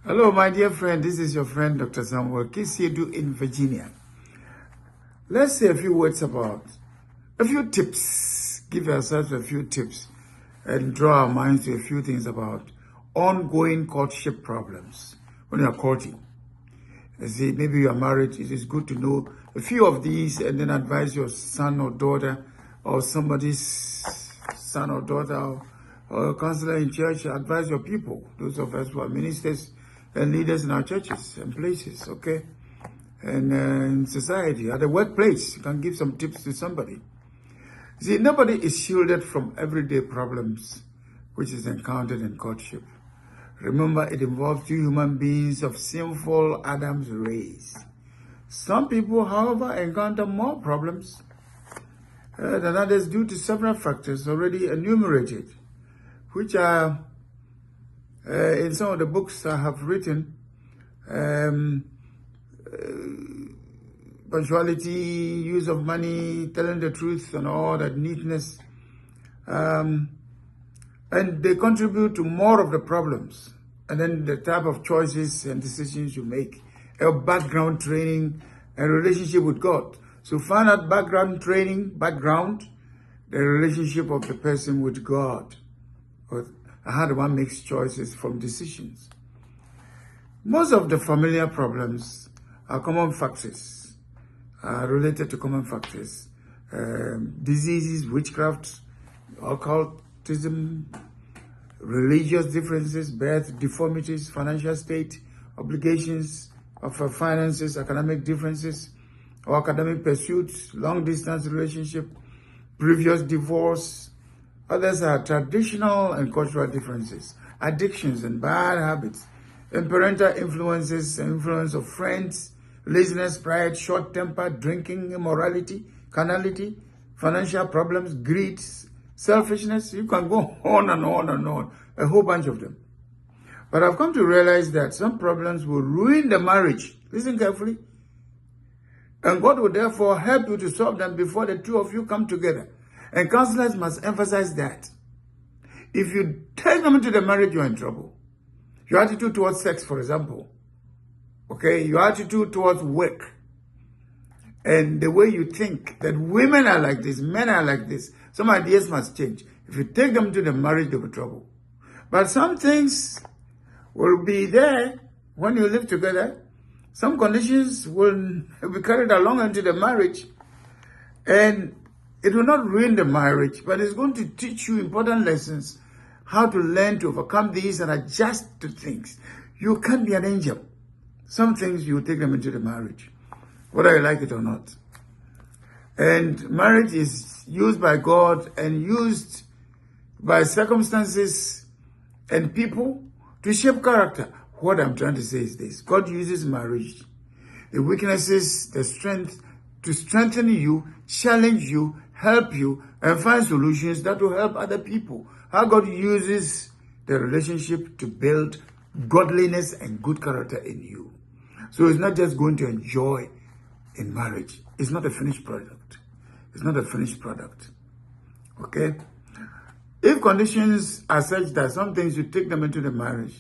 Hello, my dear friend. This is your friend, Dr. Samuel Kisiedu in Virginia. Let's say a few words about a few tips. Give ourselves a few tips and draw our minds to a few things about ongoing courtship problems when you are courting. See, maybe you are married. It is good to know a few of these and then advise your son or daughter or somebody's son or daughter or a counselor in church. Advise your people, those of us who are ministers and leaders in our churches and places, okay? And in society, at the workplace, you can give some tips to somebody. See, nobody is shielded from everyday problems which is encountered in courtship. Remember, it involves two human beings of sinful Adam's race. Some people, however, encounter more problems than others due to several factors already enumerated, which are in some of the books I have written. Punctuality, use of money, telling the truth and all that, neatness. And they contribute to more of the problems. And then the type of choices and decisions you make. Your background training and relationship with God. So find out background training, the relationship of the person with God. Or how the one makes choices from decisions. Most of the familiar problems are common factors, related to common factors. Diseases, witchcraft, occultism, religious differences, birth, deformities, financial state, obligations of finances, academic differences, or academic pursuits, long distance relationship, previous divorce. Others are traditional and cultural differences, addictions and bad habits, and parental influences, influence of friends, laziness, pride, short temper, drinking, immorality, carnality, financial problems, greed, selfishness. You can go on and on and on, a whole bunch of them. But I've come to realize that some problems will ruin the marriage. Listen carefully. And God will therefore help you to solve them before the two of you come together. And counselors must emphasize that. If you take them into the marriage, you're in trouble. Your attitude towards sex, for example. Okay, your attitude towards work. And the way you think that women are like this, men are like this. Some ideas must change. If you take them to the marriage, they'll be trouble. But some things will be there when you live together. Some conditions will be carried along into the marriage. And it will not ruin the marriage, but it's going to teach you important lessons, how to learn to overcome these and adjust to things. You can't be an angel. Some things you take them into the marriage, whether you like it or not. And marriage is used by God and used by circumstances and people to shape character. What I'm trying to say is this: God uses marriage, the weaknesses, the strength, to strengthen you, challenge you, help you, and find solutions that will help other people. How God uses the relationship to build godliness and good character in you. So it's not just going to enjoy in marriage. It's not a finished product. It's not a finished product. Okay? If conditions are such that some things you take them into the marriage,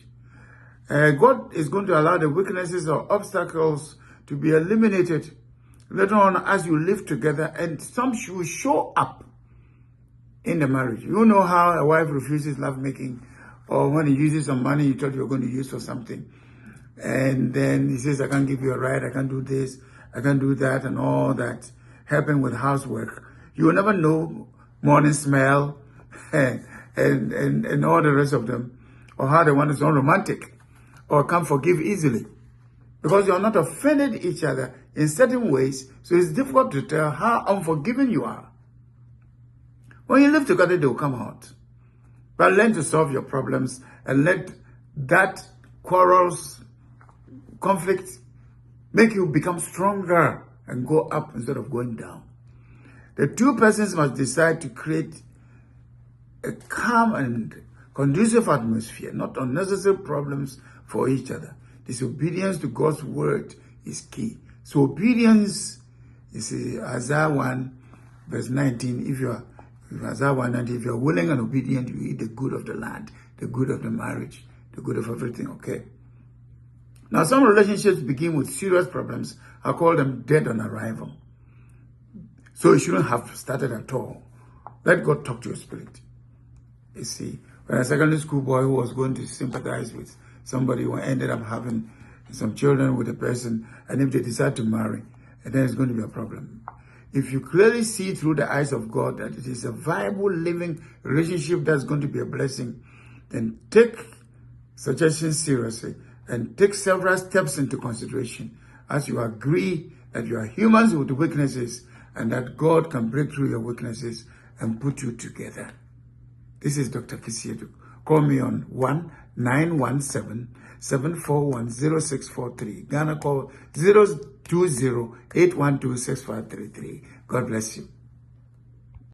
God is going to allow the weaknesses or obstacles to be eliminated later on as you live together, and some will show up in the marriage. You know how a wife refuses lovemaking, or when he uses some money you thought you were going to use for something, and then he says, I can't give you a ride, I can't do this, I can't do that, and all that, helping with housework. You will never know morning smell and all the rest of them, or how the one is unromantic, or can't forgive easily. Because you are not offended each other in certain ways, so it's difficult to tell how unforgiving you are. When you live together, they will come out. But learn to solve your problems and let that quarrels, conflict, make you become stronger and go up instead of going down. The two persons must decide to create a calm and conducive atmosphere, not unnecessary problems for each other. Disobedience to God's word is key. So obedience is Isaiah 1 verse 19. If Isaiah 1 19, if you're willing and obedient, you eat the good of the land, the good of the marriage, the good of everything, okay? Now, some relationships begin with serious problems. I call them dead on arrival. So it shouldn't have started at all. Let God talk to your spirit. You see, when a secondary school boy who was going to sympathize with somebody who ended up having some children with a person, and if they decide to marry, and then it's going to be a problem. If you clearly see through the eyes of God that it is a viable, living relationship that's going to be a blessing, then take suggestions seriously and take several steps into consideration as you agree that you are humans with weaknesses and that God can break through your weaknesses and put you together. This is Dr. Kisiedu. Call me on 1-917-741-0643. Ghana call 020-812-6533. God bless you.